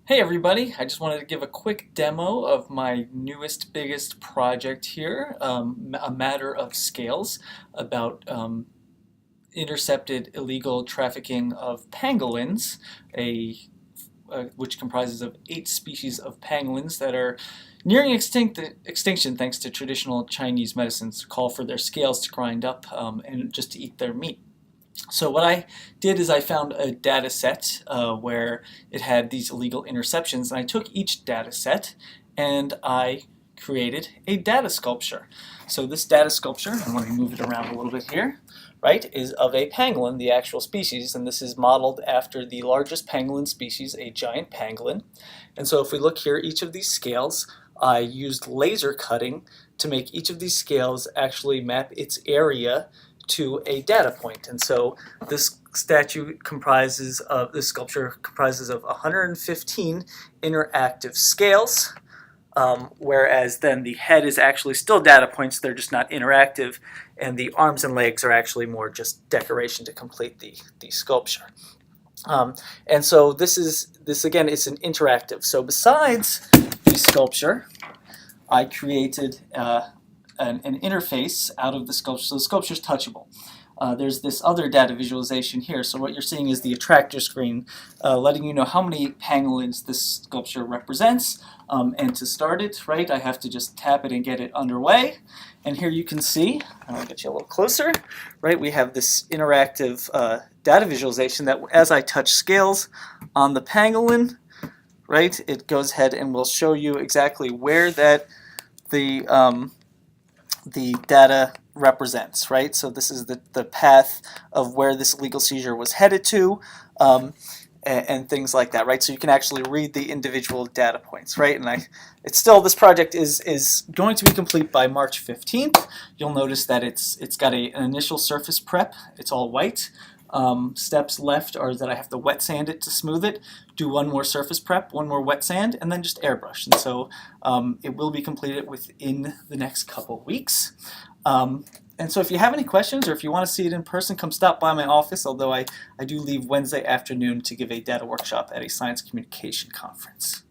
Hey everybody, I just wanted to give a quick demo of my newest, biggest project here, a matter of scales about intercepted illegal trafficking of pangolins, which comprises of 8 species of pangolins that are nearing extinction thanks to traditional Chinese medicines that call for their scales to grind up and just to eat their meat. So what I did is I found a data set where it had these illegal interceptions, and I took each data set and I created a data sculpture. So this data sculpture, and let me move it around a little bit here, right, is of a pangolin, the actual species, and this is modeled after the largest pangolin species, a giant pangolin. And so if we look here, each of these scales, I used laser cutting to make each of these scales actually map its area to a data point. And so this sculpture comprises of 115 interactive scales, whereas then the head is actually still data points, they're just not interactive, and the arms and legs are actually more just decoration to complete the sculpture. And so this again is an interactive. So besides the sculpture, I created an interface out of the sculpture, so the sculpture is touchable. There's this other data visualization here, so what you're seeing is the attractor screen letting you know how many pangolins this sculpture represents, and to start it, right, I have to just tap it and get it underway, and here you can see, I'll get you a little closer, right, we have this interactive data visualization that as I touch scales on the pangolin, right, it goes ahead and will show you exactly where that the data represents, right? So this is the path of where this illegal seizure was headed to, and things like that, right? So you can actually read the individual data points, right? And this project is going to be complete by March 15th. You'll notice that it's got an initial surface prep. It's all white. Steps left are that I have to wet sand it to smooth it, do one more surface prep, one more wet sand, and then just airbrush. And so it will be completed within the next couple weeks. And so if you have any questions or if you want to see it in person, come stop by my office, although I do leave Wednesday afternoon to give a data workshop at a science communication conference.